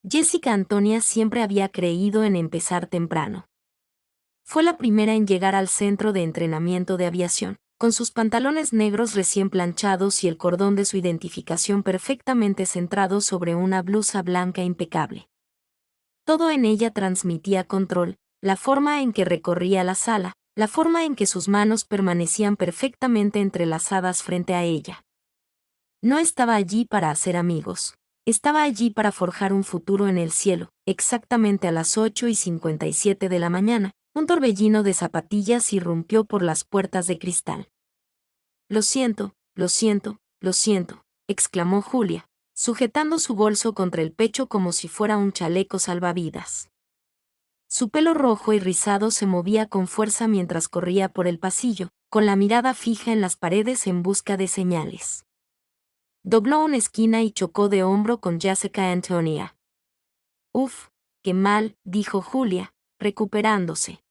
Jessica Antonia siempre había creído en empezar temprano. Fue la primera en llegar al centro de entrenamiento de aviación, con sus pantalones negros recién planchados y el cordón de su identificación perfectamente centrado sobre una blusa blanca impecable. Todo en ella transmitía control, la forma en que recorría la sala, la forma en que sus manos permanecían perfectamente entrelazadas frente a ella. No estaba allí para hacer amigos. Estaba allí para forjar un futuro en el cielo, exactamente a las 8:57 de la mañana. Un torbellino de zapatillas irrumpió por las puertas de cristal. Lo siento, lo siento, lo siento, exclamó Julia, sujetando su bolso contra el pecho como si fuera un chaleco salvavidas. Su pelo rojo y rizado se movía con fuerza mientras corría por el pasillo, con la mirada fija en las paredes en busca de señales. Dobló una esquina y chocó de hombro con Jessica Antonia. Uf, qué mal, dijo Julia, recuperándose.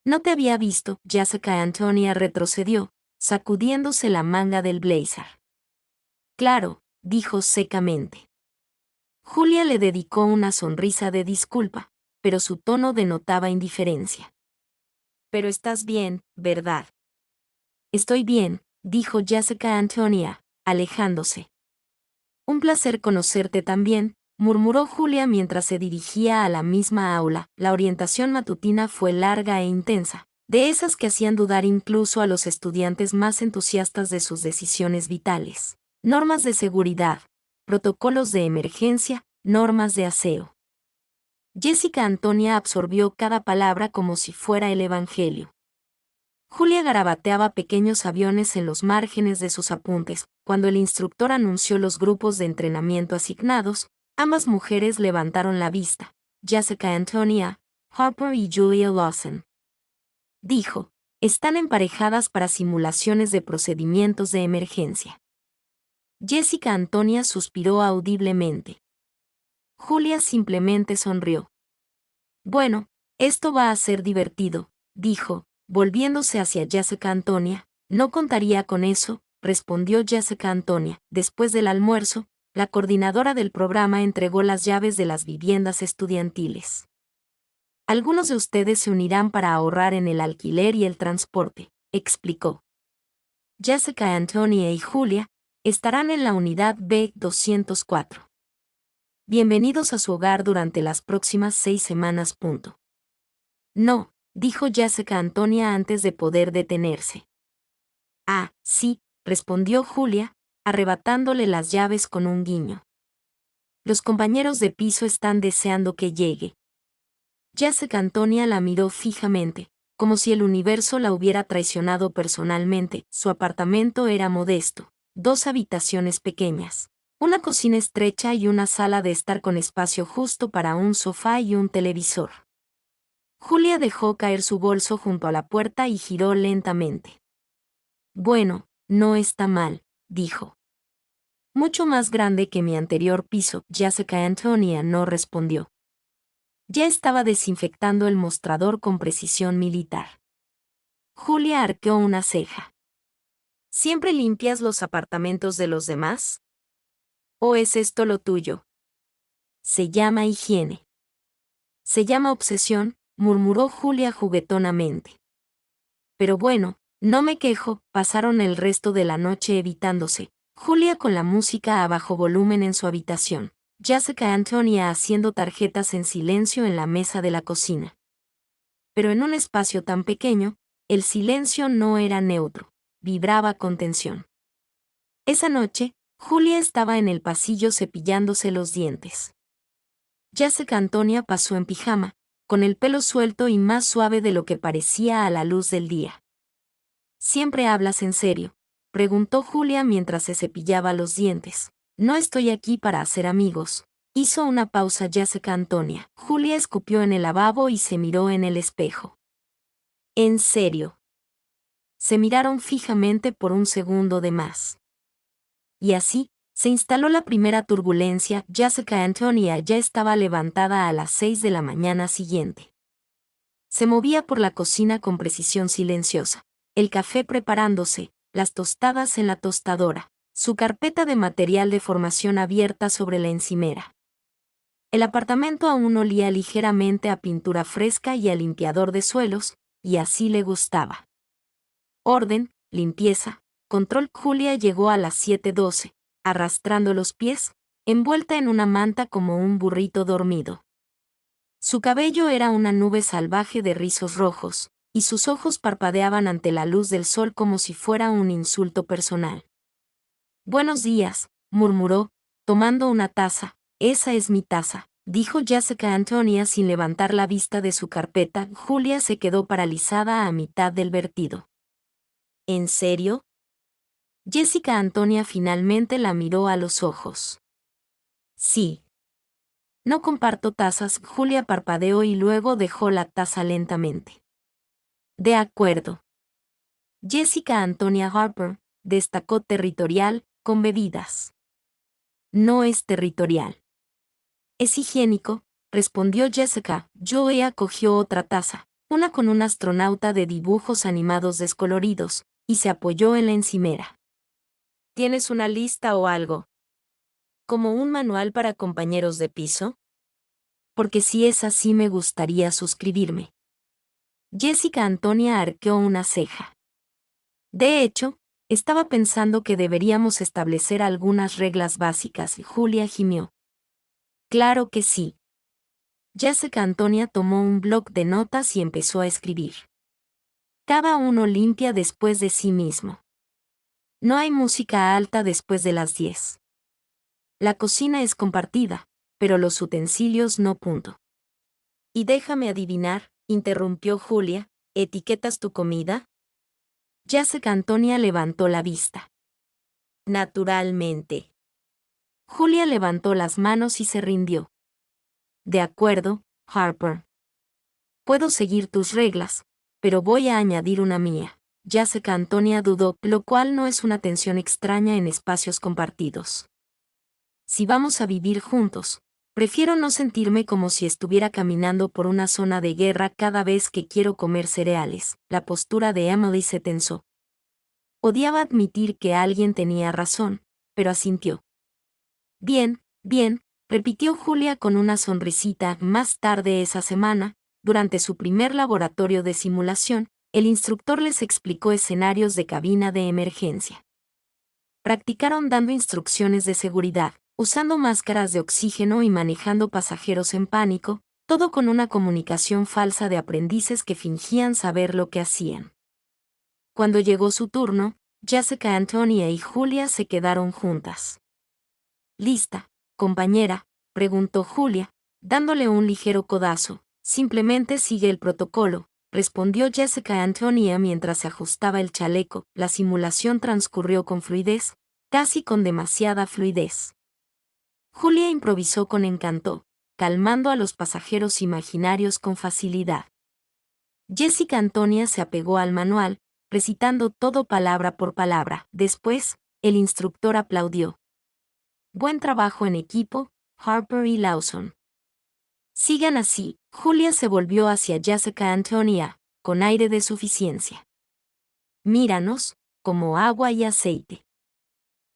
No te había visto. Jessica Antonia retrocedió, sacudiéndose la manga del blazer. Claro, dijo secamente. Julia le dedicó una sonrisa de disculpa, pero su tono denotaba indiferencia. Pero estás bien, ¿verdad? Estoy bien, dijo Jessica Antonia, alejándose. Un placer conocerte también, murmuró Julia mientras se dirigía a la misma aula. La orientación matutina fue larga e intensa, de esas que hacían dudar incluso a los estudiantes más entusiastas de sus decisiones vitales. Normas de seguridad, protocolos de emergencia, normas de aseo. Jessica Antonia absorbió cada palabra como si fuera el Evangelio. Julia garabateaba pequeños aviones en los márgenes de sus apuntes. Cuando el instructor anunció los grupos de entrenamiento asignados, ambas mujeres levantaron la vista. Jessica Antonia, Harper y Julia Lawson. Dijo, están emparejadas para simulaciones de procedimientos de emergencia. Jessica Antonia suspiró audiblemente. Julia simplemente sonrió. Bueno, esto va a ser divertido, dijo, volviéndose hacia Jessica Antonia. No contaría con eso, respondió Jessica Antonia. Después del almuerzo, la coordinadora del programa entregó las llaves de las viviendas estudiantiles. Algunos de ustedes se unirán para ahorrar en el alquiler y el transporte, explicó. Jessica Antonia y Julia estarán en la unidad B204. Bienvenidos a su hogar durante las próximas 6 semanas. No, dijo Jessica Antonia antes de poder detenerse. Ah, sí, respondió Julia, arrebatándole las llaves con un guiño. Los compañeros de piso están deseando que llegue. Jessica Antonia la miró fijamente, como si el universo la hubiera traicionado personalmente. Su apartamento era modesto, 2 habitaciones pequeñas, una cocina estrecha y una sala de estar con espacio justo para un sofá y un televisor. Julia dejó caer su bolso junto a la puerta y giró lentamente. Bueno, no está mal, dijo. Mucho más grande que mi anterior piso. Jessica Antonia no respondió. Ya estaba desinfectando el mostrador con precisión militar. Julia arqueó una ceja. ¿Siempre limpias los apartamentos de los demás? ¿O es esto lo tuyo? Se llama higiene. Se llama obsesión, murmuró Julia juguetonamente. Pero bueno, no me quejo. Pasaron el resto de la noche evitándose. Julia con la música a bajo volumen en su habitación. Jessica Antonia haciendo tarjetas en silencio en la mesa de la cocina. Pero en un espacio tan pequeño, el silencio no era neutro, vibraba con tensión. Esa noche, Julia estaba en el pasillo cepillándose los dientes. Jessica Antonia pasó en pijama, con el pelo suelto y más suave de lo que parecía a la luz del día. ¿Siempre hablas en serio?, preguntó Julia mientras se cepillaba los dientes. No estoy aquí para hacer amigos. Hizo una pausa Jessica Antonia. Julia escupió en el lavabo y se miró en el espejo. ¿En serio? Se miraron fijamente por un segundo de más. Y así, se instaló la primera turbulencia. Jessica Antonia ya estaba levantada a las 6 de la mañana siguiente. Se movía por la cocina con precisión silenciosa, el café preparándose, las tostadas en la tostadora, su carpeta de material de formación abierta sobre la encimera. El apartamento aún olía ligeramente a pintura fresca y a limpiador de suelos, y así le gustaba. Orden, limpieza, control. Julia llegó a las 7:12, arrastrando los pies, envuelta en una manta como un burrito dormido. Su cabello era una nube salvaje de rizos rojos, y sus ojos parpadeaban ante la luz del sol como si fuera un insulto personal. «Buenos días», murmuró, tomando una taza. «Esa es mi taza», dijo Jessica Antonia sin levantar la vista de su carpeta. Julia se quedó paralizada a mitad del vertido. «¿En serio?». Jessica Antonia finalmente la miró a los ojos. «Sí». «No comparto tazas», Julia parpadeó y luego dejó la taza lentamente. «De acuerdo». Jessica Antonia Harper, destacó territorial, con bebidas. «No es territorial. Es higiénico», respondió Jessica. Joey acogió otra taza, una con un astronauta de dibujos animados descoloridos, y se apoyó en la encimera. «¿Tienes una lista o algo? ¿Como un manual para compañeros de piso?» «Porque si es así me gustaría suscribirme». Jessica Antonia arqueó una ceja. «De hecho, estaba pensando que deberíamos establecer algunas reglas básicas», Julia gimió. «Claro que sí». Jessica Antonia tomó un bloc de notas y empezó a escribir. «Cada uno limpia después de sí mismo. No hay música alta después de las 10. La cocina es compartida, pero los utensilios no. Y déjame adivinar», interrumpió Julia, «¿etiquetas tu comida?». Jessica Antonia levantó la vista. «Naturalmente». Julia levantó las manos y se rindió. «De acuerdo, Harper. Puedo seguir tus reglas, pero voy a añadir una mía». Jessica Antonia dudó, lo cual no es una tensión extraña en espacios compartidos. «Si vamos a vivir juntos, prefiero no sentirme como si estuviera caminando por una zona de guerra cada vez que quiero comer cereales». La postura de Emily se tensó. Odiaba admitir que alguien tenía razón, pero asintió. «Bien, bien», repitió Julia con una sonrisita. Más tarde esa semana, durante su primer laboratorio de simulación, el instructor les explicó escenarios de cabina de emergencia. Practicaron dando instrucciones de seguridad, usando máscaras de oxígeno y manejando pasajeros en pánico, todo con una comunicación falsa de aprendices que fingían saber lo que hacían. Cuando llegó su turno, Jessica Antonia y Julia se quedaron juntas. «¿Lista, compañera?», preguntó Julia, dándole un ligero codazo. «Simplemente sigue el protocolo», respondió Jessica Antonia mientras se ajustaba el chaleco. La simulación transcurrió con fluidez, casi con demasiada fluidez. Julia improvisó con encanto, calmando a los pasajeros imaginarios con facilidad. Jessica Antonia se apegó al manual, recitando todo palabra por palabra. Después, el instructor aplaudió. «Buen trabajo en equipo, Harper y Lawson. Sigan así». Julia se volvió hacia Jessica Antonia, con aire de suficiencia. «Míranos, como agua y aceite.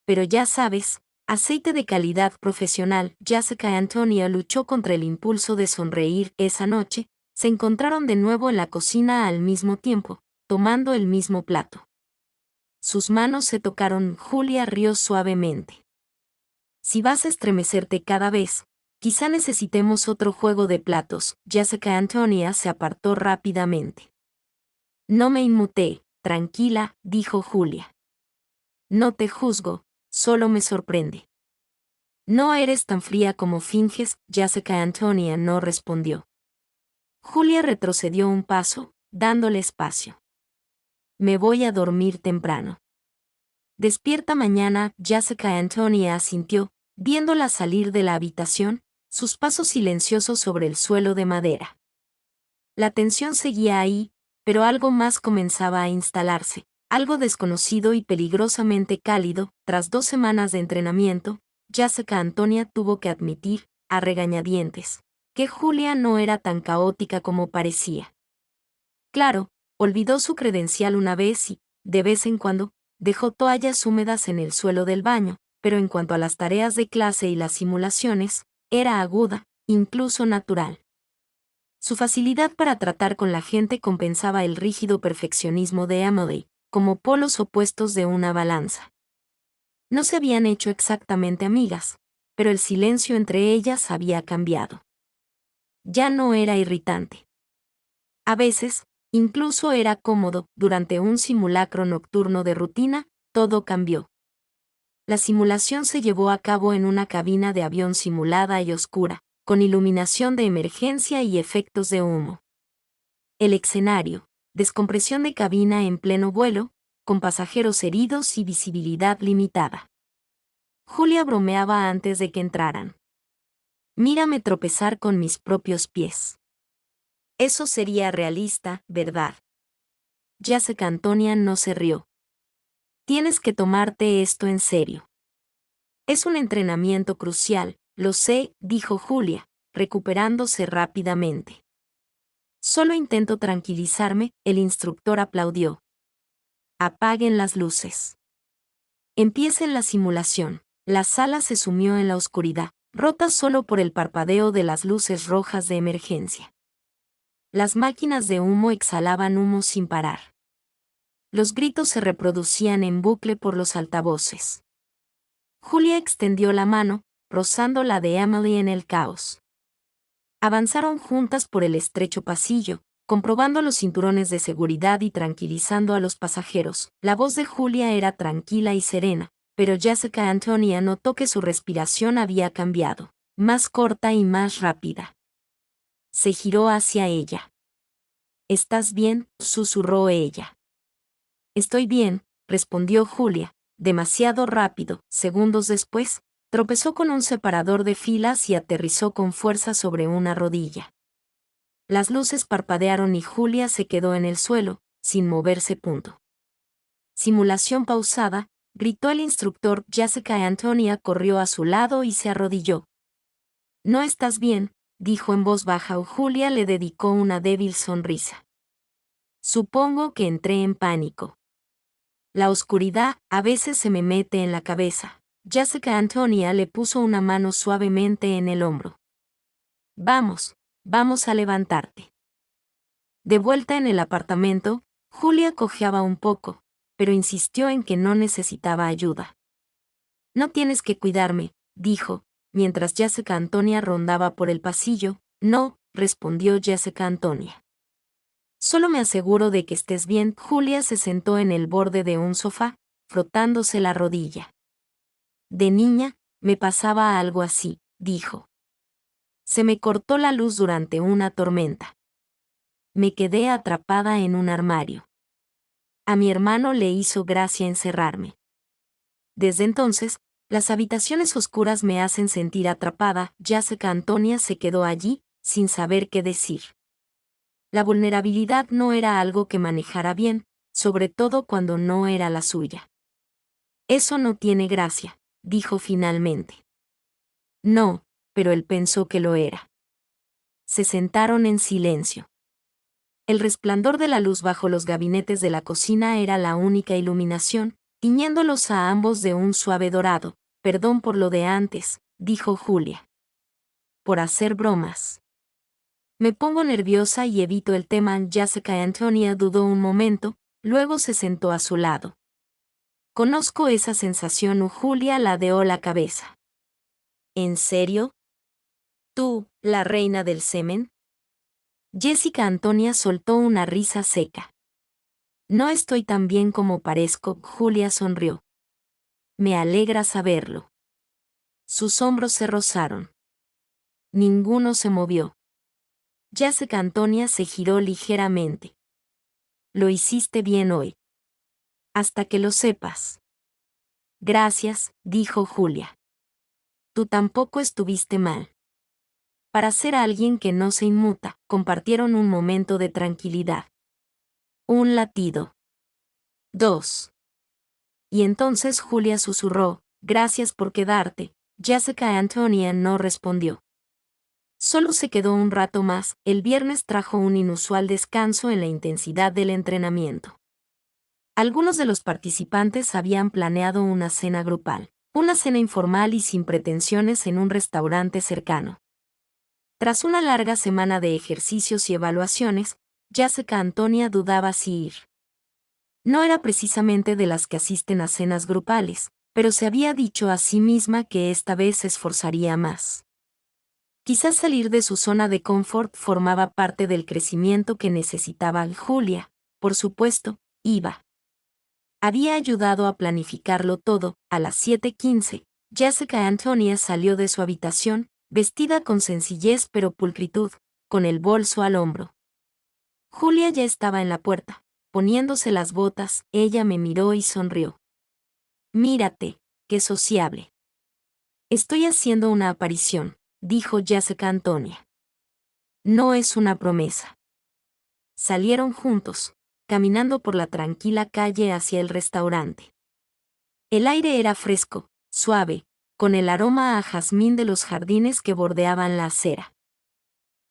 Pero ya sabes, aceite de calidad profesional». Jessica Antonia luchó contra el impulso de sonreír. Esa noche, se encontraron de nuevo en la cocina al mismo tiempo, tomando el mismo plato. Sus manos se tocaron. Julia rió suavemente. «Si vas a estremecerte cada vez, quizá necesitemos otro juego de platos». Jessica Antonia se apartó rápidamente. «No me inmuté, tranquila», dijo Julia. «No te juzgo, solo me sorprende». «No eres tan fría como finges», Jessica Antonia no respondió. Julia retrocedió un paso, dándole espacio. «Me voy a dormir temprano». «Despierta mañana», Jessica Antonia asintió, viéndola salir de la habitación, sus pasos silenciosos sobre el suelo de madera. La tensión seguía ahí, pero algo más comenzaba a instalarse, algo desconocido y peligrosamente cálido. Tras 2 semanas de entrenamiento, Jessica Antonia tuvo que admitir, a regañadientes, que Julia no era tan caótica como parecía. Claro, olvidó su credencial una vez y, de vez en cuando, dejó toallas húmedas en el suelo del baño, pero en cuanto a las tareas de clase y las simulaciones, era aguda, incluso natural. Su facilidad para tratar con la gente compensaba el rígido perfeccionismo de Emily, como polos opuestos de una balanza. No se habían hecho exactamente amigas, pero el silencio entre ellas había cambiado. Ya no era irritante. A veces, incluso era cómodo. Durante un simulacro nocturno de rutina, todo cambió. La simulación se llevó a cabo en una cabina de avión simulada y oscura, con iluminación de emergencia y efectos de humo. El escenario, descompresión de cabina en pleno vuelo, con pasajeros heridos y visibilidad limitada. Julia bromeaba antes de que entraran. Mírame tropezar con mis propios pies. Eso sería realista, ¿verdad? Jessica Antonia no se rió. Tienes que tomarte esto en serio. Es un entrenamiento crucial, lo sé, dijo Julia, recuperándose rápidamente. Solo intento tranquilizarme, el instructor aplaudió. Apaguen las luces. Empiecen la simulación. La sala se sumió en la oscuridad, rota solo por el parpadeo de las luces rojas de emergencia. Las máquinas de humo exhalaban humo sin parar. Los gritos se reproducían en bucle por los altavoces. Julia extendió la mano, rozando la de Emily en el caos. Avanzaron juntas por el estrecho pasillo, comprobando los cinturones de seguridad y tranquilizando a los pasajeros. La voz de Julia era tranquila y serena, pero Jessica Antonia notó que su respiración había cambiado, más corta y más rápida. Se giró hacia ella. ¿Estás bien?, susurró ella. Estoy bien, respondió Julia, demasiado rápido. Segundos después, tropezó con un separador de filas y aterrizó con fuerza sobre una rodilla. Las luces parpadearon y Julia se quedó en el suelo, sin moverse. Simulación pausada, gritó el instructor. Jessica Antonia corrió a su lado y se arrodilló. No estás bien, dijo en voz baja. Julia le dedicó una débil sonrisa. Supongo que entré en pánico. La oscuridad a veces se me mete en la cabeza. Jessica Antonia le puso una mano suavemente en el hombro. Vamos a levantarte. De vuelta en el apartamento, Julia cojeaba un poco, pero insistió en que no necesitaba ayuda. No tienes que cuidarme, dijo, mientras Jessica Antonia rondaba por el pasillo. No, respondió Jessica Antonia. Solo me aseguro de que estés bien. Julia se sentó en el borde de un sofá, frotándose la rodilla. De niña, me pasaba algo así, dijo. Se me cortó la luz durante una tormenta. Me quedé atrapada en un armario. A mi hermano le hizo gracia encerrarme. Desde entonces, las habitaciones oscuras me hacen sentir atrapada. Jessica Antonia se quedó allí, sin saber qué decir. La vulnerabilidad no era algo que manejara bien, sobre todo cuando no era la suya. Eso no tiene gracia, dijo finalmente. No, pero él pensó que lo era. Se sentaron en silencio. El resplandor de la luz bajo los gabinetes de la cocina era la única iluminación, tiñéndolos a ambos de un suave dorado. Perdón por lo de antes, dijo Julia. Por hacer bromas. Me pongo nerviosa y evito el tema. Jessica Antonia dudó un momento, luego se sentó a su lado. Conozco esa sensación. Julia ladeó la cabeza. ¿En serio? ¿Tú, la reina del semen? Jessica Antonia soltó una risa seca. No estoy tan bien como parezco. Julia sonrió. Me alegra saberlo. Sus hombros se rozaron. Ninguno se movió. Jessica Antonia se giró ligeramente. Lo hiciste bien hoy. Hasta que lo sepas. Gracias, dijo Julia. Tú tampoco estuviste mal. Para ser alguien que no se inmuta, compartieron un momento de tranquilidad. Un latido. 2. Y entonces Julia susurró, gracias por quedarte. Jessica Antonia no respondió. Solo se quedó un rato más. El viernes trajo un inusual descanso en la intensidad del entrenamiento. Algunos de los participantes habían planeado una cena grupal, una cena informal y sin pretensiones en un restaurante cercano. Tras una larga semana de ejercicios y evaluaciones, Jessica Antonia dudaba si ir. No era precisamente de las que asisten a cenas grupales, pero se había dicho a sí misma que esta vez se esforzaría más. Quizás salir de su zona de confort formaba parte del crecimiento que necesitaba Julia. Por supuesto, iba. Había ayudado a planificarlo todo. A las 7:15, Jessica Antonia salió de su habitación, vestida con sencillez pero pulcritud, con el bolso al hombro. Julia ya estaba en la puerta, poniéndose las botas. Ella me miró y sonrió. «Mírate, qué sociable». «Estoy haciendo una aparición», dijo Jessica Antonia. «No es una promesa». Salieron juntos, caminando por la tranquila calle hacia el restaurante. El aire era fresco, suave, con el aroma a jazmín de los jardines que bordeaban la acera.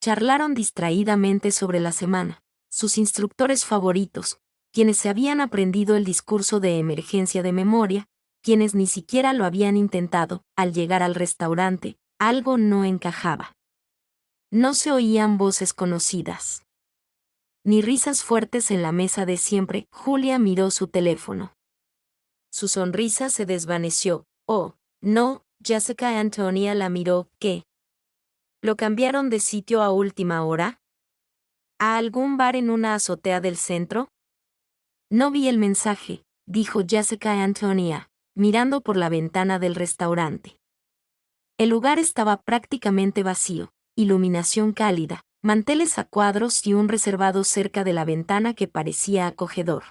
Charlaron distraídamente sobre la semana, sus instructores favoritos, quienes se habían aprendido el discurso de emergencia de memoria, quienes ni siquiera lo habían intentado. Al llegar al restaurante, algo no encajaba. No se oían voces conocidas, ni risas fuertes en la mesa de siempre. Julia miró su teléfono. Su sonrisa se desvaneció. «Oh, no», Jessica Antonia la miró. «¿Qué? ¿Lo cambiaron de sitio a última hora? ¿A algún bar en una azotea del centro?» «No vi el mensaje», dijo Jessica Antonia, mirando por la ventana del restaurante. El lugar estaba prácticamente vacío, iluminación cálida, manteles a cuadros y un reservado cerca de la ventana que parecía acogedor.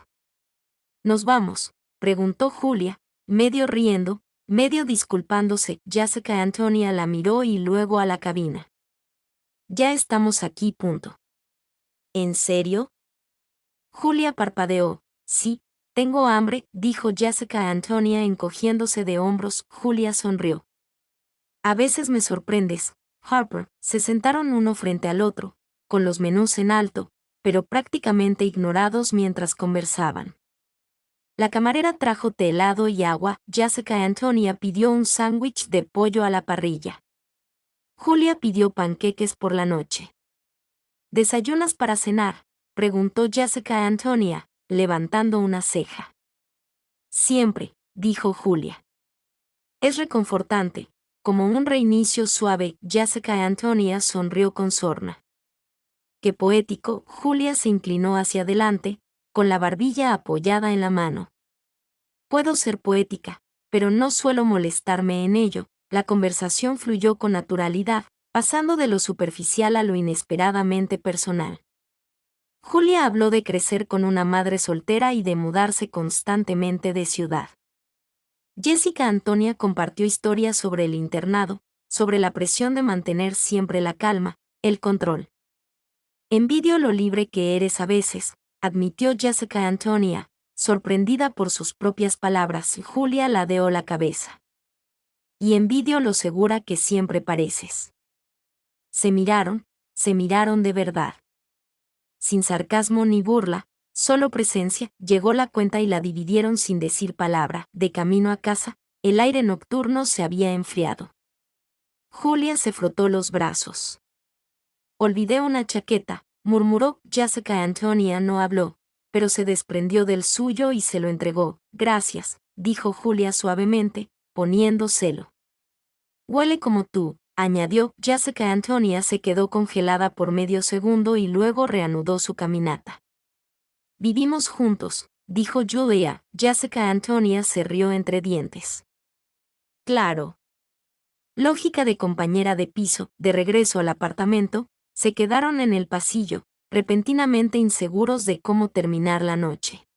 «¿Nos vamos?», preguntó Julia, medio riendo, medio disculpándose. Jessica Antonia la miró y luego a la cabina. «Ya estamos aquí. ¿En serio?» Julia parpadeó. «Sí, tengo hambre», dijo Jessica Antonia encogiéndose de hombros. Julia sonrió. «A veces me sorprendes, Harper». Se sentaron uno frente al otro, con los menús en alto, pero prácticamente ignorados mientras conversaban. La camarera trajo té helado y agua. Jessica Antonia pidió un sándwich de pollo a la parrilla. Julia pidió panqueques por la noche. «¿Desayunas para cenar?», preguntó Jessica Antonia, levantando una ceja. «Siempre», dijo Julia. «Es reconfortante, como un reinicio suave». Jessica Antonia sonrió con sorna. «Qué poético». Julia se inclinó hacia adelante, con la barbilla apoyada en la mano. «Puedo ser poética, pero no suelo molestarme en ello». La conversación fluyó con naturalidad, pasando de lo superficial a lo inesperadamente personal. Julia habló de crecer con una madre soltera y de mudarse constantemente de ciudad. Jessica Antonia compartió historias sobre el internado, sobre la presión de mantener siempre la calma, el control. «Envidio lo libre que eres a veces», admitió Jessica Antonia, sorprendida por sus propias palabras. Julia ladeó la cabeza. «Y envidio lo segura que siempre pareces». Se miraron de verdad. Sin sarcasmo ni burla, solo presencia. Llegó la cuenta y la dividieron sin decir palabra. De camino a casa, el aire nocturno se había enfriado. Julia se frotó los brazos. «Olvidé una chaqueta», murmuró. Jessica Antonia no habló, pero se desprendió del suyo y se lo entregó. «Gracias», dijo Julia suavemente, poniéndoselo. «Huele como tú», añadió. Jessica Antonia se quedó congelada por medio segundo y luego reanudó su caminata. «Vivimos juntos», dijo Julia. Jessica Antonia se rió entre dientes. «Claro». Lógica de compañera de piso. De regreso al apartamento, se quedaron en el pasillo, repentinamente inseguros de cómo terminar la noche.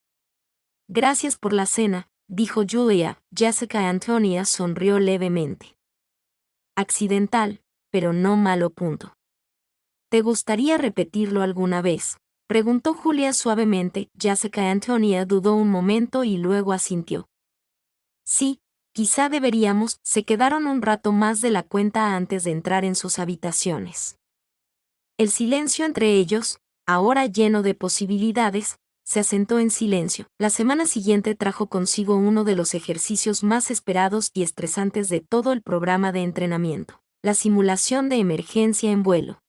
«Gracias por la cena», dijo Julia. Jessica Antonia sonrió levemente. «Accidental, pero no malo. ¿Te gustaría repetirlo alguna vez?», preguntó Julia suavemente. Jessica Antonia dudó un momento y luego asintió. «Sí, quizá deberíamos». Se quedaron un rato más de la cuenta antes de entrar en sus habitaciones. El silencio entre ellos, ahora lleno de posibilidades, se asentó en silencio. La semana siguiente trajo consigo uno de los ejercicios más esperados y estresantes de todo el programa de entrenamiento: la simulación de emergencia en vuelo.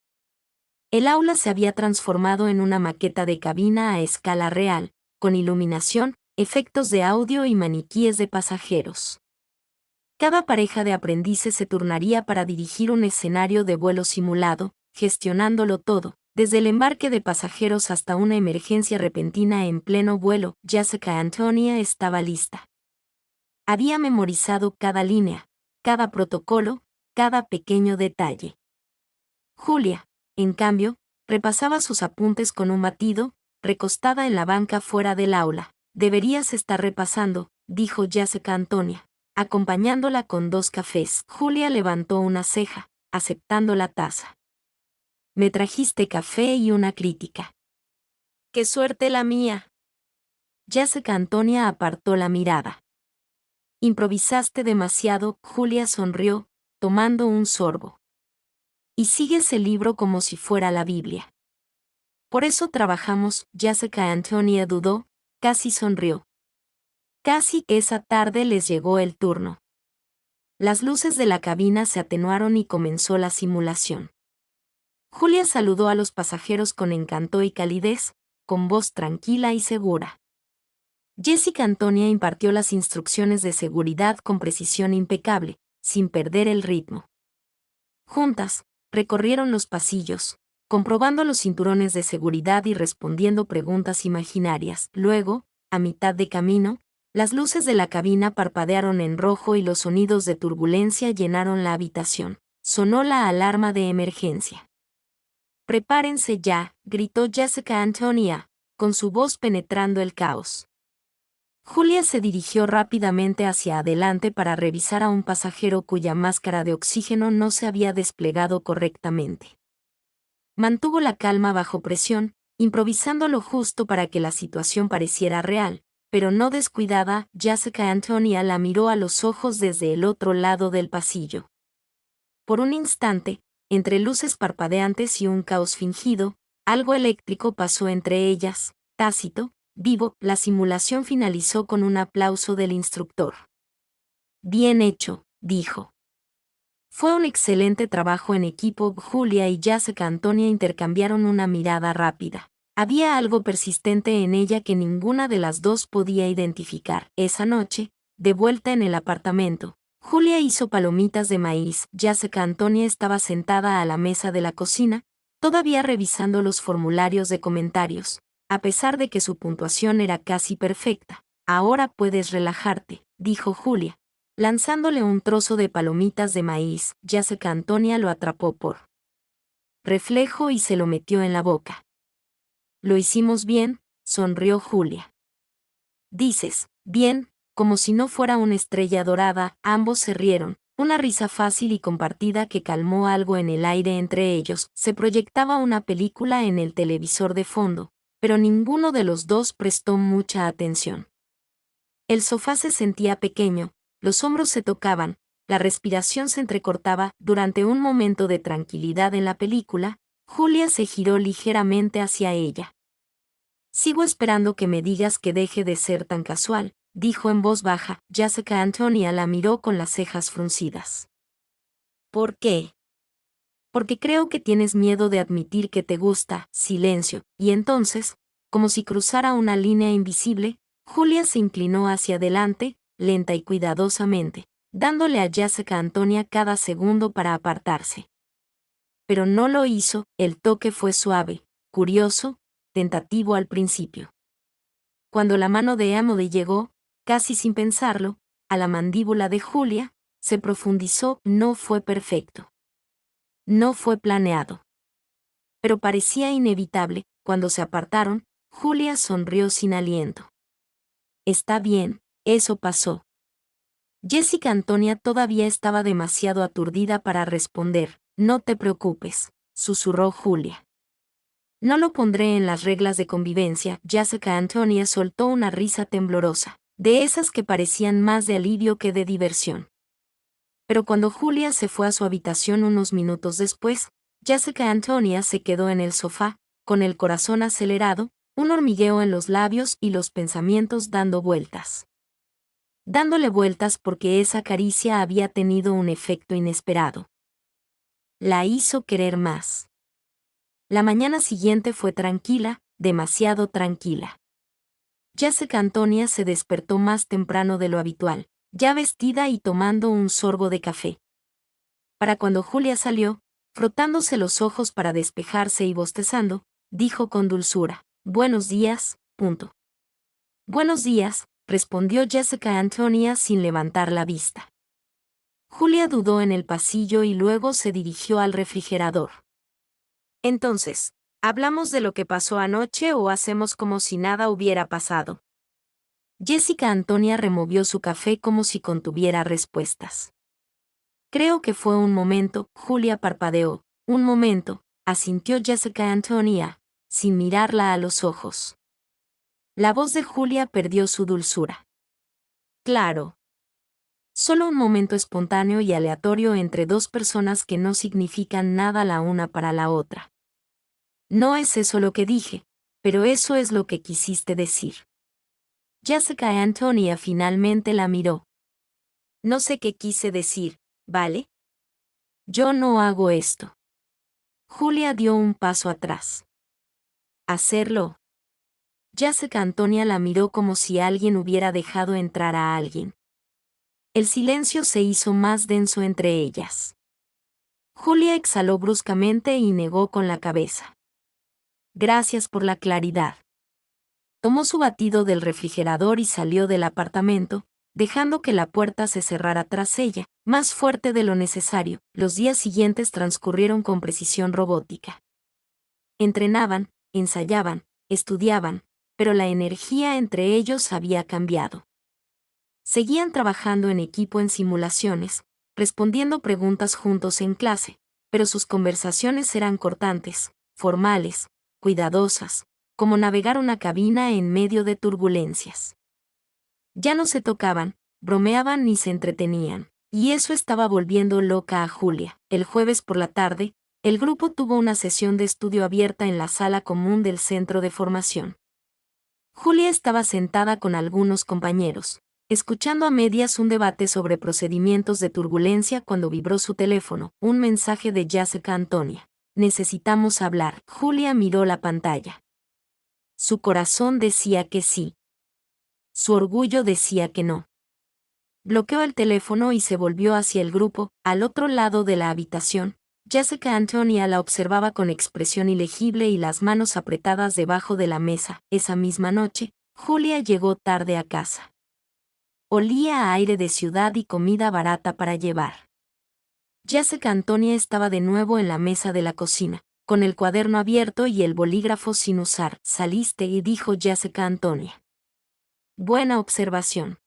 El aula se había transformado en una maqueta de cabina a escala real, con iluminación, efectos de audio y maniquíes de pasajeros. Cada pareja de aprendices se turnaría para dirigir un escenario de vuelo simulado, gestionándolo todo, desde el embarque de pasajeros hasta una emergencia repentina en pleno vuelo. Jessica Antonia estaba lista. Había memorizado cada línea, cada protocolo, cada pequeño detalle. Julia, en cambio, repasaba sus apuntes con un batido, recostada en la banca fuera del aula. Deberías estar repasando, dijo Jessica Antonia, acompañándola con 2 cafés. Julia levantó una ceja, aceptando la taza. Me trajiste café y una crítica. ¡Qué suerte la mía! Jessica Antonia apartó la mirada. Improvisaste demasiado, Julia sonrió, tomando un sorbo. Y sigues el libro como si fuera la Biblia. Por eso trabajamos. Jessica Antonia dudó, casi sonrió. Casi esa tarde les llegó el turno. Las luces de la cabina se atenuaron y comenzó la simulación. Julia saludó a los pasajeros con encanto y calidez, con voz tranquila y segura. Jessica Antonia impartió las instrucciones de seguridad con precisión impecable, sin perder el ritmo. Juntas, recorrieron los pasillos, comprobando los cinturones de seguridad y respondiendo preguntas imaginarias. Luego, a mitad de camino, las luces de la cabina parpadearon en rojo y los sonidos de turbulencia llenaron la habitación. Sonó la alarma de emergencia. «Prepárense ya», gritó Jessica Antonia, con su voz penetrando el caos. Julia se dirigió rápidamente hacia adelante para revisar a un pasajero cuya máscara de oxígeno no se había desplegado correctamente. Mantuvo la calma bajo presión, improvisando lo justo para que la situación pareciera real, pero no descuidada. Jessica Antonia la miró a los ojos desde el otro lado del pasillo. Por un instante, entre luces parpadeantes y un caos fingido, algo eléctrico pasó entre ellas, tácito, vivo. La simulación finalizó con un aplauso del instructor. Bien hecho, dijo. Fue un excelente trabajo en equipo. Julia y Jessica Antonia intercambiaron una mirada rápida. Había algo persistente en ella que ninguna de las dos podía identificar. Esa noche, de vuelta en el apartamento, Julia hizo palomitas de maíz. Jessica Antonia estaba sentada a la mesa de la cocina, todavía revisando los formularios de comentarios. A pesar de que su puntuación era casi perfecta. Ahora puedes relajarte, dijo Julia, lanzándole un trozo de palomitas de maíz. Jessica Antonia lo atrapó por reflejo y se lo metió en la boca. Lo hicimos bien, sonrió Julia. Dices, bien, como si no fuera una estrella dorada. Ambos se rieron, una risa fácil y compartida que calmó algo en el aire entre ellos. Se proyectaba una película en el televisor de fondo, pero ninguno de los dos prestó mucha atención. El sofá se sentía pequeño, los hombros se tocaban, la respiración se entrecortaba. Durante un momento de tranquilidad en la película, Julia se giró ligeramente hacia ella. Sigo esperando que me digas que deje de ser tan casual, dijo en voz baja. Jessica Antonia la miró con las cejas fruncidas. ¿Por qué? Porque creo que tienes miedo de admitir que te gusta. Silencio. Y entonces, como si cruzara una línea invisible, Julia se inclinó hacia adelante, lenta y cuidadosamente, dándole a Jessica Antonia cada segundo para apartarse. Pero no lo hizo. El toque fue suave, curioso, tentativo al principio. Cuando la mano de Emily llegó, casi sin pensarlo, a la mandíbula de Julia, se profundizó. No fue perfecto. No fue planeado. Pero parecía inevitable. Cuando se apartaron, Julia sonrió sin aliento. Está bien, eso pasó. Jessica Antonia todavía estaba demasiado aturdida para responder. No te preocupes, susurró Julia. No lo pondré en las reglas de convivencia. Jessica Antonia soltó una risa temblorosa, de esas que parecían más de alivio que de diversión. Pero cuando Julia se fue a su habitación unos minutos después, Jessica Antonia se quedó en el sofá, con el corazón acelerado, un hormigueo en los labios y los pensamientos dando vueltas. Dándole vueltas porque esa caricia había tenido un efecto inesperado. La hizo querer más. La mañana siguiente fue tranquila, demasiado tranquila. Jessica Antonia se despertó más temprano de lo habitual, ya vestida y tomando un sorbo de café. Para cuando Julia salió, frotándose los ojos para despejarse y bostezando, dijo con dulzura: «Buenos días, punto». «Buenos días», respondió Jessica Antonia sin levantar la vista. Julia dudó en el pasillo y luego se dirigió al refrigerador. «Entonces, ¿hablamos de lo que pasó anoche o hacemos como si nada hubiera pasado?». Jessica Antonia removió su café como si contuviera respuestas. «Creo que fue un momento», Julia parpadeó. «Un momento», asintió Jessica Antonia, sin mirarla a los ojos. La voz de Julia perdió su dulzura. «Claro. Solo un momento espontáneo y aleatorio entre dos personas que no significan nada la una para la otra». «No es eso lo que dije, pero eso es lo que quisiste decir». Jessica Antonia finalmente la miró. «No sé qué quise decir, ¿vale? Yo no hago esto». Julia dio un paso atrás. «¿Hacerlo?». Jessica Antonia la miró como si alguien hubiera dejado entrar a alguien. El silencio se hizo más denso entre ellas. Julia exhaló bruscamente y negó con la cabeza. «Gracias por la claridad». Tomó su batido del refrigerador y salió del apartamento, dejando que la puerta se cerrara tras ella, más fuerte de lo necesario. Los días siguientes transcurrieron con precisión robótica. Entrenaban, ensayaban, estudiaban, pero la energía entre ellos había cambiado. Seguían trabajando en equipo en simulaciones, respondiendo preguntas juntos en clase, pero sus conversaciones eran cortantes, formales, cuidadosas, como navegar una cabina en medio de turbulencias. Ya no se tocaban, bromeaban ni se entretenían, y eso estaba volviendo loca a Julia. El jueves por la tarde, el grupo tuvo una sesión de estudio abierta en la sala común del centro de formación. Julia estaba sentada con algunos compañeros, escuchando a medias un debate sobre procedimientos de turbulencia cuando vibró su teléfono, un mensaje de Jessica Antonia. «Necesitamos hablar». Julia miró la pantalla. Su corazón decía que sí. Su orgullo decía que no. Bloqueó el teléfono y se volvió hacia el grupo, al otro lado de la habitación. Jessica Antonia la observaba con expresión ilegible y las manos apretadas debajo de la mesa. Esa misma noche, Julia llegó tarde a casa. Olía a aire de ciudad y comida barata para llevar. Jessica Antonia estaba de nuevo en la mesa de la cocina, con el cuaderno abierto y el bolígrafo sin usar. «Saliste», y dijo Jessica Antonia. «Buena observación».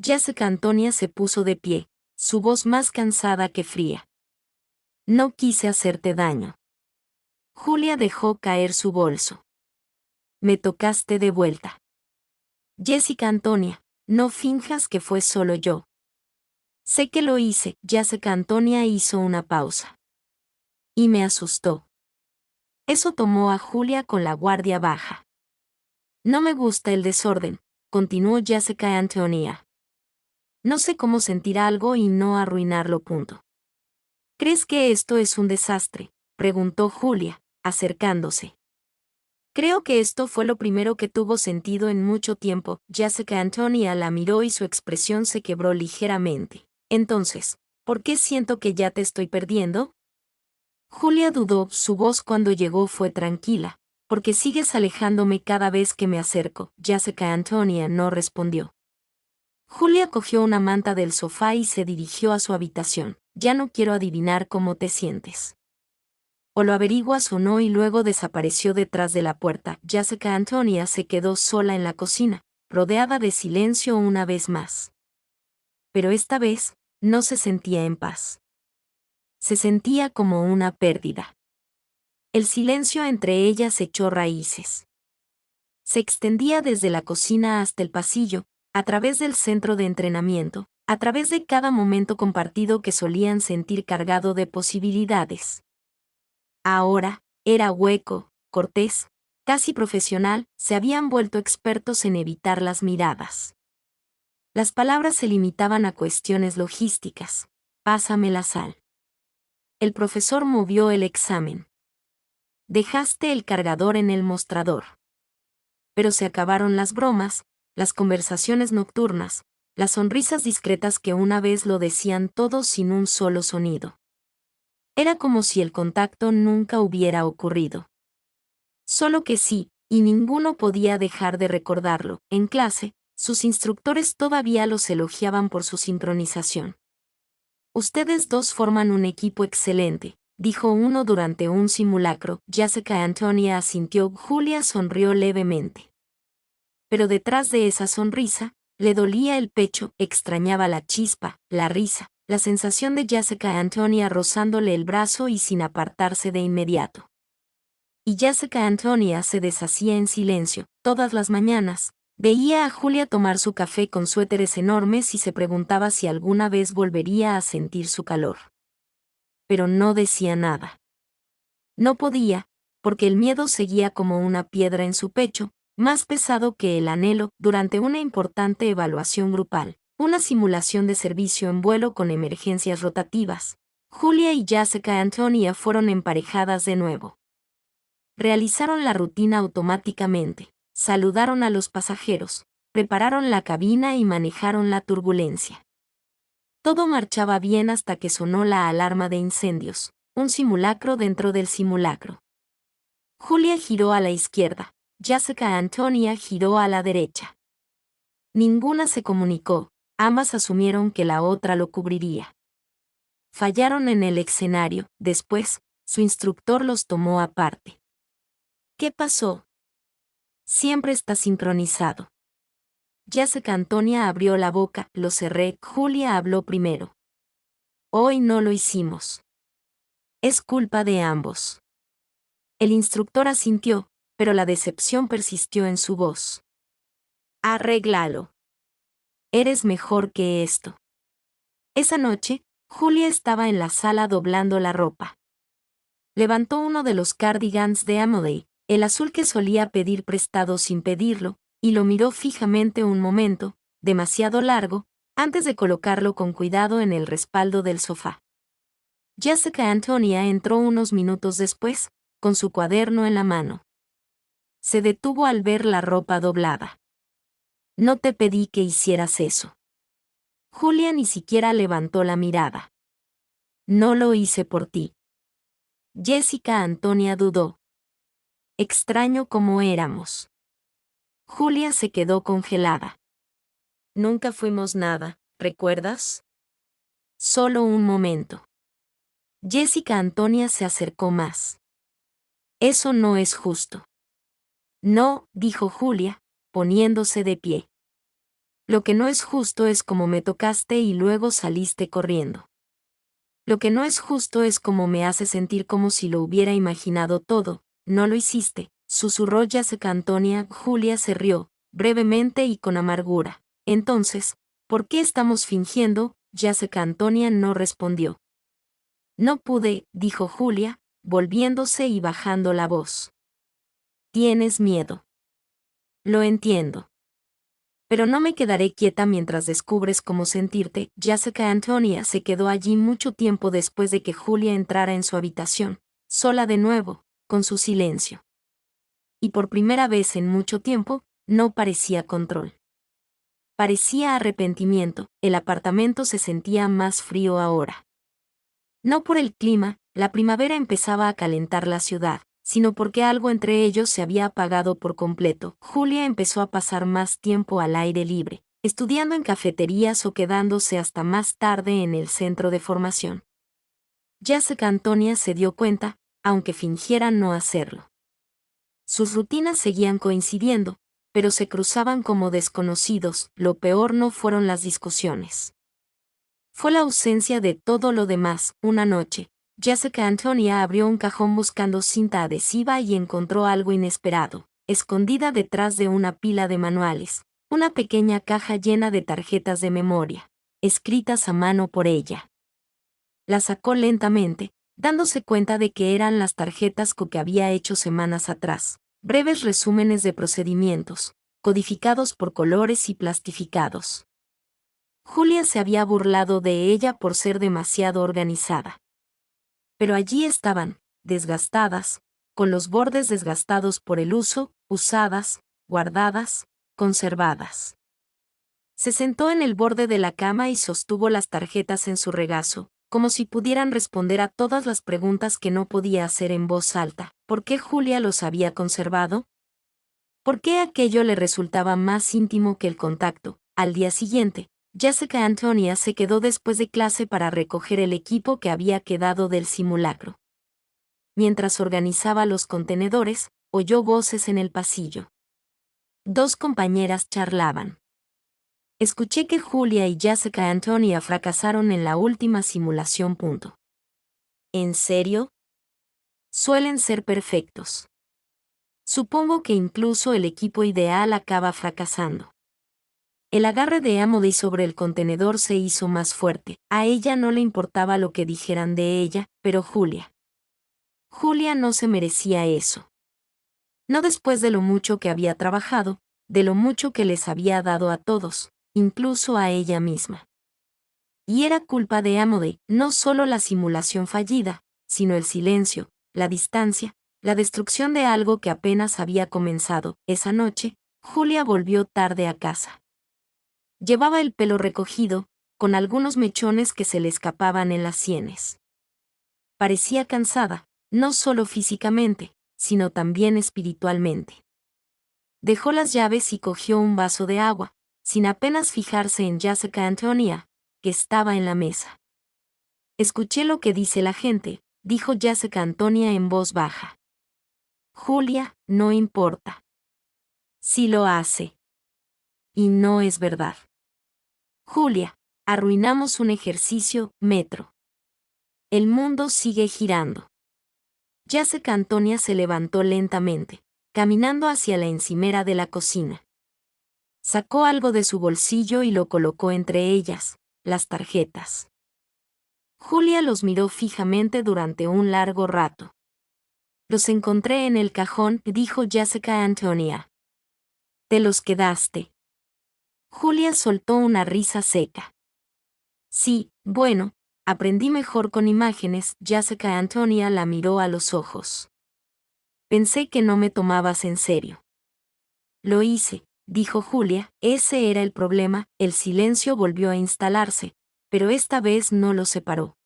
Jessica Antonia se puso de pie, su voz más cansada que fría. «No quise hacerte daño». Julia dejó caer su bolso. «Me tocaste de vuelta». «Jessica Antonia, no finjas que fue solo yo». «Sé que lo hice». Jessica Antonia hizo una pausa. «Y me asustó». Eso tomó a Julia con la guardia baja. «No me gusta el desorden», continuó Jessica Antonia. «No sé cómo sentir algo y no arruinarlo. Punto». «¿Crees que esto es un desastre?», preguntó Julia, acercándose. «Creo que esto fue lo primero que tuvo sentido en mucho tiempo». Jessica Antonia la miró y su expresión se quebró ligeramente. «Entonces, ¿por qué siento que ya te estoy perdiendo?». Julia dudó. Su voz cuando llegó fue tranquila. «Porque sigues alejándome cada vez que me acerco». Jessica Antonia no respondió. Julia cogió una manta del sofá y se dirigió a su habitación. «Ya no quiero adivinar cómo te sientes. O lo averiguas o no», y luego desapareció detrás de la puerta. Jessica Antonia se quedó sola en la cocina, rodeada de silencio una vez más. Pero esta vez, no se sentía en paz. Se sentía como una pérdida. El silencio entre ellas echó raíces. Se extendía desde la cocina hasta el pasillo, a través del centro de entrenamiento, a través de cada momento compartido que solían sentir cargado de posibilidades. Ahora, era hueco, cortés, casi profesional, se habían vuelto expertos en evitar las miradas. Las palabras se limitaban a cuestiones logísticas. «Pásame la sal». El profesor movió el examen. Dejaste el cargador en el mostrador. Pero se acabaron las bromas, las conversaciones nocturnas, las sonrisas discretas que una vez lo decían todos sin un solo sonido. Era como si el contacto nunca hubiera ocurrido. Solo que sí, y ninguno podía dejar de recordarlo. En clase, sus instructores todavía los elogiaban por su sincronización. Ustedes dos forman un equipo excelente, dijo uno durante un simulacro. Jessica Antonia asintió. Julia sonrió levemente. Pero detrás de esa sonrisa, le dolía el pecho, extrañaba la chispa, la risa, la sensación de Jessica Antonia rozándole el brazo y sin apartarse de inmediato. Y Jessica Antonia se deshacía en silencio. Todas las mañanas, veía a Julia tomar su café con suéteres enormes y se preguntaba si alguna vez volvería a sentir su calor. Pero no decía nada. No podía, porque el miedo seguía como una piedra en su pecho, más pesado que el anhelo. Durante una importante evaluación grupal, una simulación de servicio en vuelo con emergencias rotativas, Julia y Jessica Antonia fueron emparejadas de nuevo. Realizaron la rutina automáticamente, saludaron a los pasajeros, prepararon la cabina y manejaron la turbulencia. Todo marchaba bien hasta que sonó la alarma de incendios, un simulacro dentro del simulacro. Julia giró a la izquierda, Jessica Antonia giró a la derecha. Ninguna se comunicó, ambas asumieron que la otra lo cubriría. Fallaron en el escenario. Después, su instructor los tomó aparte. ¿Qué pasó? Siempre está sincronizado. Jessica Antonia abrió la boca. Lo cerré. Julia habló primero. Hoy no lo hicimos. Es culpa de ambos. El instructor asintió, pero la decepción persistió en su voz. Arréglalo. Eres mejor que esto. Esa noche, Julia estaba en la sala doblando la ropa. Levantó uno de los cardigans de Amelie, el azul que solía pedir prestado sin pedirlo, y lo miró fijamente un momento, demasiado largo, antes de colocarlo con cuidado en el respaldo del sofá. Jessica Antonia entró unos minutos después, con su cuaderno en la mano. Se detuvo al ver la ropa doblada. No te pedí que hicieras eso. Julia ni siquiera levantó la mirada. No lo hice por ti. Jessica Antonia dudó. Extraño como éramos. Julia se quedó congelada. Nunca fuimos nada, ¿recuerdas? Solo un momento. Jessica Antonia se acercó más. Eso no es justo. No, dijo Julia, poniéndose de pie. Lo que no es justo es como me tocaste y luego saliste corriendo. Lo que no es justo es como me hace sentir como si lo hubiera imaginado todo. No lo hiciste, susurró Jessica Antonia. Julia se rió, brevemente y con amargura. Entonces, ¿por qué estamos fingiendo? Jessica Antonia no respondió. No pude, dijo Julia, volviéndose y bajando la voz. Tienes miedo. Lo entiendo. Pero no me quedaré quieta mientras descubres cómo sentirte. Jessica Antonia se quedó allí mucho tiempo después de que Julia entrara en su habitación, sola de nuevo, con su silencio. Y por primera vez en mucho tiempo, no parecía control. Parecía arrepentimiento. El apartamento se sentía más frío ahora. No por el clima, la primavera empezaba a calentar la ciudad, sino porque algo entre ellos se había apagado por completo. Julia empezó a pasar más tiempo al aire libre, estudiando en cafeterías o quedándose hasta más tarde en el centro de formación. Jessica Antonia se dio cuenta, aunque fingiera no hacerlo. Sus rutinas seguían coincidiendo, pero se cruzaban como desconocidos. Lo peor no fueron las discusiones. Fue la ausencia de todo lo demás. Una noche, Jessica Antonia abrió un cajón buscando cinta adhesiva y encontró algo inesperado, escondida detrás de una pila de manuales, una pequeña caja llena de tarjetas de memoria, escritas a mano por ella. La sacó lentamente, dándose cuenta de que eran las tarjetas que había hecho semanas atrás, breves resúmenes de procedimientos, codificados por colores y plastificados. Julia se había burlado de ella por ser demasiado organizada. Pero allí estaban, desgastadas, con los bordes desgastados por el uso, usadas, guardadas, conservadas. Se sentó en el borde de la cama y sostuvo las tarjetas en su regazo, como si pudieran responder a todas las preguntas que no podía hacer en voz alta. ¿Por qué Julia los había conservado? ¿Por qué aquello le resultaba más íntimo que el contacto? Al día siguiente, Jessica Antonia se quedó después de clase para recoger el equipo que había quedado del simulacro. Mientras organizaba los contenedores, oyó voces en el pasillo. Dos compañeras charlaban. Escuché que Julia y Jessica Antonia fracasaron en la última simulación. ¿En serio? Suelen ser perfectos. Supongo que incluso el equipo ideal acaba fracasando. El agarre de Emily sobre el contenedor se hizo más fuerte. A ella no le importaba lo que dijeran de ella, pero Julia no se merecía eso. No después de lo mucho que había trabajado, de lo mucho que les había dado a todos, incluso a ella misma. Y era culpa de Emily, no solo la simulación fallida, sino el silencio, la distancia, la destrucción de algo que apenas había comenzado. Esa noche, Julia volvió tarde a casa. Llevaba el pelo recogido, con algunos mechones que se le escapaban en las sienes. Parecía cansada, no solo físicamente, sino también espiritualmente. Dejó las llaves y cogió un vaso de agua, sin apenas fijarse en Jessica Antonia, que estaba en la mesa. Escuché lo que dice la gente, dijo Jessica Antonia en voz baja. Julia, no importa. Sí lo hace. Y no es verdad. Julia, arruinamos un ejercicio, metro. El mundo sigue girando. Jessica Antonia se levantó lentamente, caminando hacia la encimera de la cocina. Sacó algo de su bolsillo y lo colocó entre ellas, las tarjetas. Julia los miró fijamente durante un largo rato. Los encontré en el cajón, dijo Jessica Antonia. ¿Te los quedaste? Julia soltó una risa seca. Sí, bueno, aprendí mejor con imágenes. Jessica Antonia la miró a los ojos. Pensé que no me tomabas en serio. Lo hice, dijo Julia. Ese era el problema. El silencio volvió a instalarse, pero esta vez no los separó.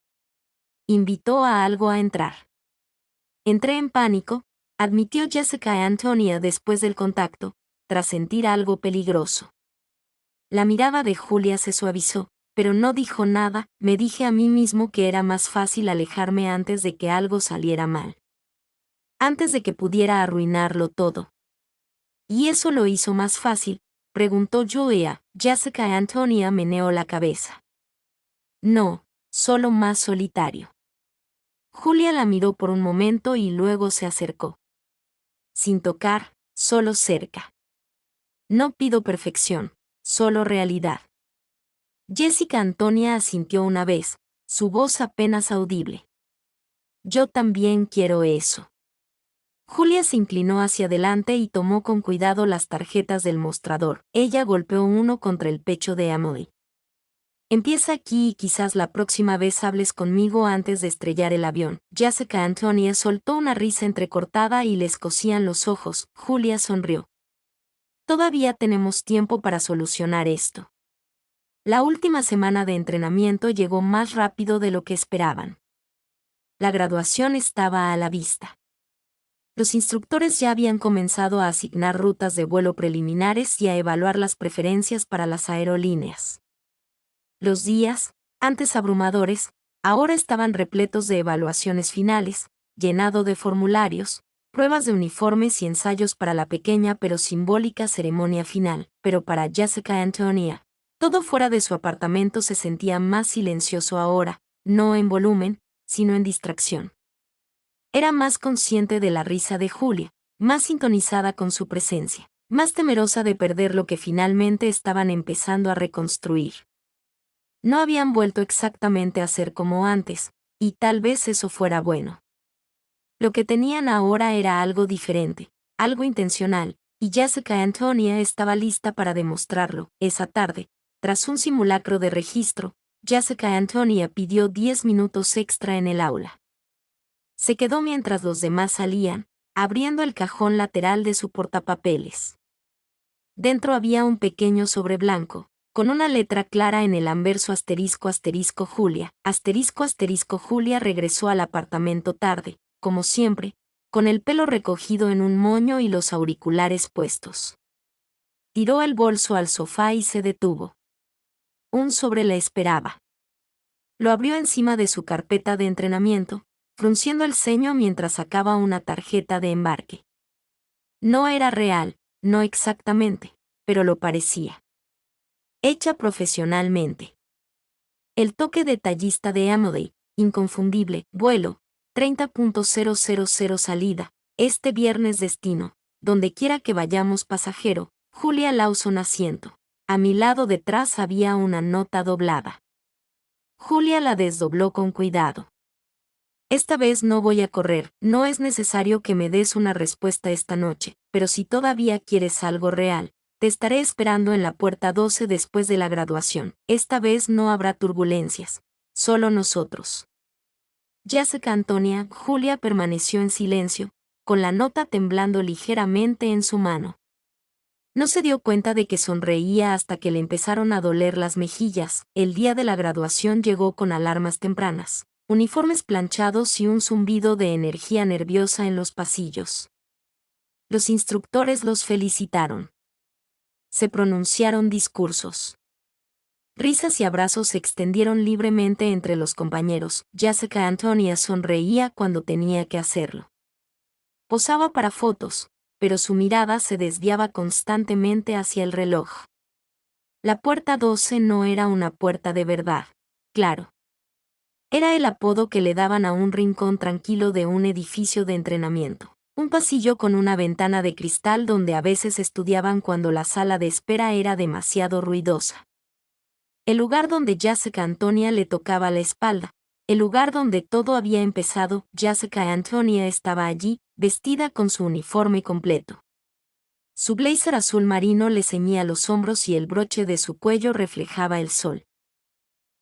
Invitó a algo a entrar. Entré en pánico, admitió Jessica Antonia después del contacto, tras sentir algo peligroso. La mirada de Julia se suavizó, pero no dijo nada. Me dije a mí mismo que era más fácil alejarme antes de que algo saliera mal. Antes de que pudiera arruinarlo todo. ¿Y eso lo hizo más fácil?, preguntó Julia. Jessica Antonia meneó la cabeza. No, solo más solitario. Julia la miró por un momento y luego se acercó. Sin tocar, solo cerca. No pido perfección, solo realidad. Jessica Antonia asintió una vez, su voz apenas audible. Yo también quiero eso. Julia se inclinó hacia adelante y tomó con cuidado las tarjetas del mostrador. Ella golpeó uno contra el pecho de Emily. Empieza aquí y quizás la próxima vez hables conmigo antes de estrellar el avión. Jessica Antonia soltó una risa entrecortada y le escocían los ojos. Julia sonrió. Todavía tenemos tiempo para solucionar esto. La última semana de entrenamiento llegó más rápido de lo que esperaban. La graduación estaba a la vista. Los instructores ya habían comenzado a asignar rutas de vuelo preliminares y a evaluar las preferencias para las aerolíneas. Los días, antes abrumadores, ahora estaban repletos de evaluaciones finales, llenado de formularios, pruebas de uniformes y ensayos para la pequeña pero simbólica ceremonia final. Pero para Jessica Antonia, todo fuera de su apartamento se sentía más silencioso ahora, no en volumen, sino en distracción. Era más consciente de la risa de Julia, más sintonizada con su presencia, más temerosa de perder lo que finalmente estaban empezando a reconstruir. No habían vuelto exactamente a ser como antes, y tal vez eso fuera bueno. Lo que tenían ahora era algo diferente, algo intencional, y Jessica Antonia estaba lista para demostrarlo. Esa tarde, tras un simulacro de registro, Jessica Antonia pidió 10 minutos extra en el aula. Se quedó mientras los demás salían, abriendo el cajón lateral de su portapapeles. Dentro había un pequeño sobre blanco, con una letra clara en el anverso **Julia. Julia regresó al apartamento tarde, como siempre, con el pelo recogido en un moño y los auriculares puestos. Tiró el bolso al sofá y se detuvo. Un sobre la esperaba. Lo abrió encima de su carpeta de entrenamiento, frunciendo el ceño mientras sacaba una tarjeta de embarque. No era real, no exactamente, pero lo parecía. Hecha profesionalmente. El toque detallista de Amodei, inconfundible, vuelo, 30.000 salida, este viernes destino, donde quiera que vayamos pasajero, Julia Lawson asiento. A mi lado detrás había una nota doblada. Julia la desdobló con cuidado. Esta vez no voy a correr, no es necesario que me des una respuesta esta noche, pero si todavía quieres algo real, te estaré esperando en la puerta 12 después de la graduación. Esta vez no habrá turbulencias, solo nosotros. Jessica Antonia, Julia permaneció en silencio, con la nota temblando ligeramente en su mano. No se dio cuenta de que sonreía hasta que le empezaron a doler las mejillas. El día de la graduación llegó con alarmas tempranas, uniformes planchados y un zumbido de energía nerviosa en los pasillos. Los instructores los felicitaron. Se pronunciaron discursos. Risas y abrazos se extendieron libremente entre los compañeros. Jessica Antonia sonreía cuando tenía que hacerlo. Posaba para fotos, pero su mirada se desviaba constantemente hacia el reloj. La puerta 12 no era una puerta de verdad, claro. Era el apodo que le daban a un rincón tranquilo de un edificio de entrenamiento. Un pasillo con una ventana de cristal donde a veces estudiaban cuando la sala de espera era demasiado ruidosa. El lugar donde Jessica Antonia le tocaba la espalda, el lugar donde todo había empezado. Jessica Antonia estaba allí, vestida con su uniforme completo. Su blazer azul marino le ceñía los hombros y el broche de su cuello reflejaba el sol.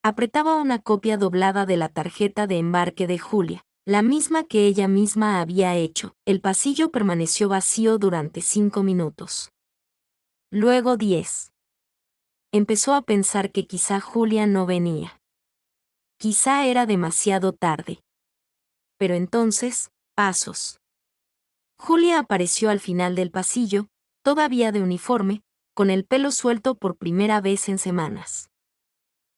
Apretaba una copia doblada de la tarjeta de embarque de Julia, la misma que ella misma había hecho. El pasillo permaneció vacío durante 5 minutos. Luego 10. Empezó a pensar que quizá Julia no venía. Quizá era demasiado tarde. Pero entonces, pasos. Julia apareció al final del pasillo, todavía de uniforme, con el pelo suelto por primera vez en semanas.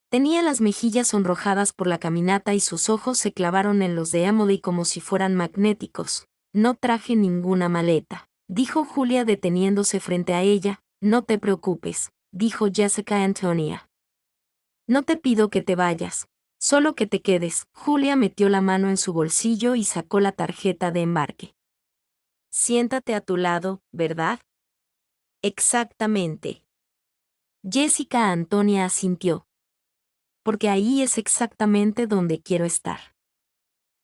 Tenía las mejillas sonrojadas por la caminata y sus ojos se clavaron en los de Emily como si fueran magnéticos. No traje ninguna maleta, dijo Julia deteniéndose frente a ella. No te preocupes, dijo Jessica Antonia. No te pido que te vayas, solo que te quedes. Julia metió la mano en su bolsillo y sacó la tarjeta de embarque. Siéntate a tu lado, ¿verdad? Exactamente. Jessica Antonia asintió. Porque ahí es exactamente donde quiero estar.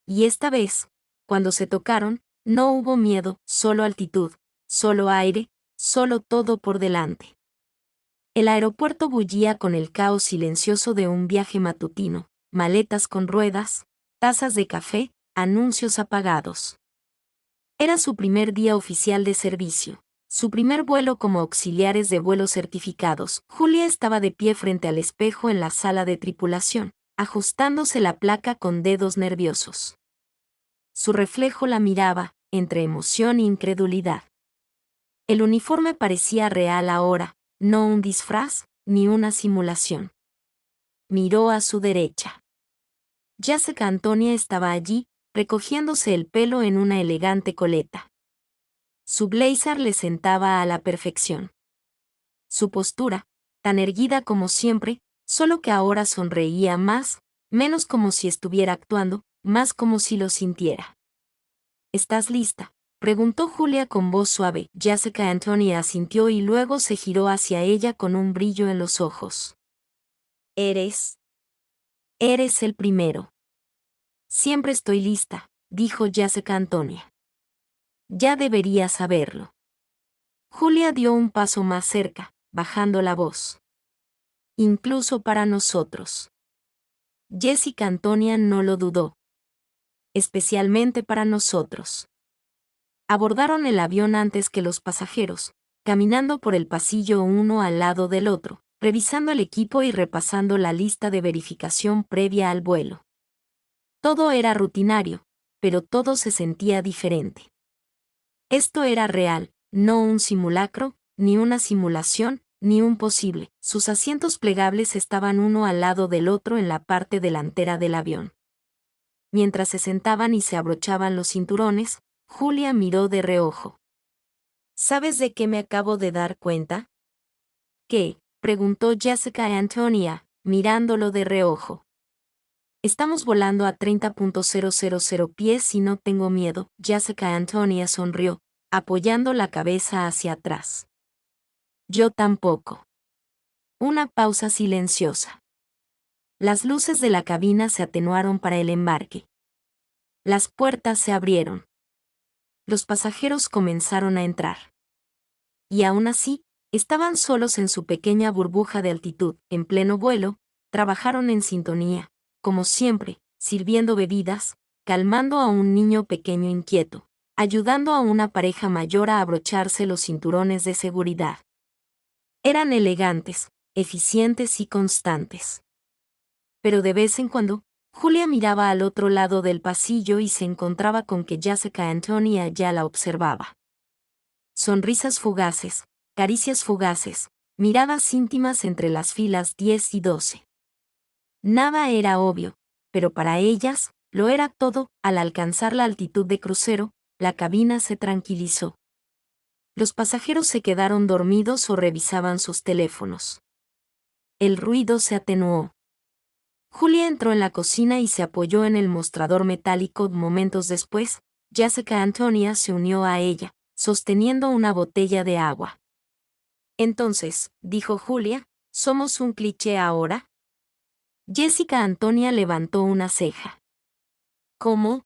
Y esta vez, cuando se tocaron, no hubo miedo, solo altitud, solo aire, solo todo por delante. El aeropuerto bullía con el caos silencioso de un viaje matutino, maletas con ruedas, tazas de café, anuncios apagados. Era su primer día oficial de servicio, su primer vuelo como auxiliares de vuelos certificados. Julia estaba de pie frente al espejo en la sala de tripulación, ajustándose la placa con dedos nerviosos. Su reflejo la miraba, entre emoción e incredulidad. El uniforme parecía real ahora, no un disfraz, ni una simulación. Miró a su derecha. Jessica Antonia estaba allí, recogiéndose el pelo en una elegante coleta. Su blazer le sentaba a la perfección. Su postura, tan erguida como siempre, solo que ahora sonreía más, menos como si estuviera actuando, más como si lo sintiera. ¿Estás lista?, preguntó Julia con voz suave. Jessica Antonia asintió y luego se giró hacia ella con un brillo en los ojos. Eres el primero. Siempre estoy lista, dijo Jessica Antonia. Ya deberías saberlo. Julia dio un paso más cerca, bajando la voz. Incluso para nosotros. Jessica Antonia no lo dudó. Especialmente para nosotros. Abordaron el avión antes que los pasajeros, caminando por el pasillo uno al lado del otro, revisando el equipo y repasando la lista de verificación previa al vuelo. Todo era rutinario, pero todo se sentía diferente. Esto era real, no un simulacro, ni una simulación, ni un posible. Sus asientos plegables estaban uno al lado del otro en la parte delantera del avión. Mientras se sentaban y se abrochaban los cinturones, Julia miró de reojo. ¿Sabes de qué me acabo de dar cuenta? ¿Qué? Preguntó Jessica Antonia, mirándolo de reojo. Estamos volando a 30.000 pies y no tengo miedo. Jessica Antonia sonrió, apoyando la cabeza hacia atrás. Yo tampoco. Una pausa silenciosa. Las luces de la cabina se atenuaron para el embarque. Las puertas se abrieron. Los pasajeros comenzaron a entrar. Y aún así, estaban solos en su pequeña burbuja de altitud. En pleno vuelo, trabajaron en sintonía, como siempre, sirviendo bebidas, calmando a un niño pequeño inquieto, ayudando a una pareja mayor a abrocharse los cinturones de seguridad. Eran elegantes, eficientes y constantes. Pero de vez en cuando, Julia miraba al otro lado del pasillo y se encontraba con que Jessica Antonia ya la observaba. Sonrisas fugaces, caricias fugaces, miradas íntimas entre las filas 10 y 12. Nada era obvio, pero para ellas, lo era todo. Al alcanzar la altitud de crucero, la cabina se tranquilizó. Los pasajeros se quedaron dormidos o revisaban sus teléfonos. El ruido se atenuó. Julia entró en la cocina y se apoyó en el mostrador metálico. Momentos después, Jessica Antonia se unió a ella, sosteniendo una botella de agua. Entonces, dijo Julia, ¿somos un cliché ahora? Jessica Antonia levantó una ceja. ¿Cómo?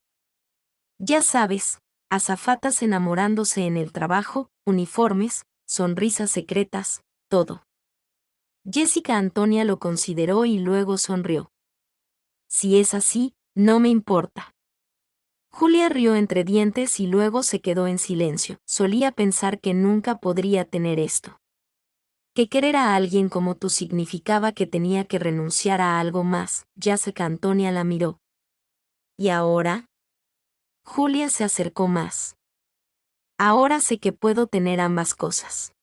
Ya sabes, azafatas enamorándose en el trabajo, uniformes, sonrisas secretas, todo. Jessica Antonia lo consideró y luego sonrió. Si es así, no me importa. Julia rió entre dientes y luego se quedó en silencio. Solía pensar que nunca podría tener esto. Que querer a alguien como tú significaba que tenía que renunciar a algo más. Jessica Antonia la miró. ¿Y ahora? Julia se acercó más. Ahora sé que puedo tener ambas cosas.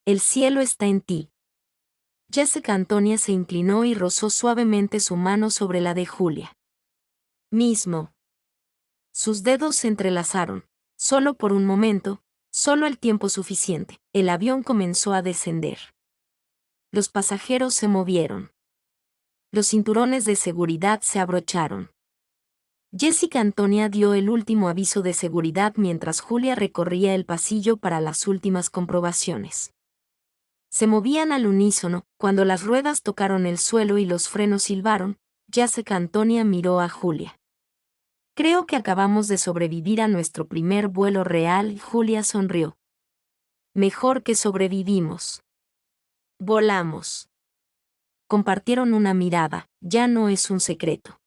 El cielo está en ti. Jessica Antonia se inclinó y rozó suavemente su mano sobre la de Julia. Mismo. Sus dedos se entrelazaron, solo por un momento, solo el tiempo suficiente. El avión comenzó a descender. Los pasajeros se movieron. Los cinturones de seguridad se abrocharon. Jessica Antonia dio el último aviso de seguridad mientras Julia recorría el pasillo para las últimas comprobaciones. Se movían al unísono. Cuando las ruedas tocaron el suelo y los frenos silbaron, Jessica Antonia miró a Julia. Creo que acabamos de sobrevivir a nuestro primer vuelo real. Julia sonrió. Mejor que sobrevivimos. Volamos. Compartieron una mirada, ya no es un secreto.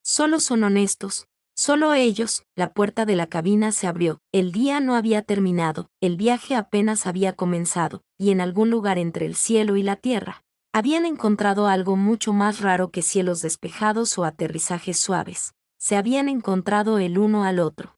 Solo son honestos, solo ellos. La puerta de la cabina se abrió. El día no había terminado, el viaje apenas había comenzado, y en algún lugar entre el cielo y la tierra, habían encontrado algo mucho más raro que cielos despejados o aterrizajes suaves. Se habían encontrado el uno al otro.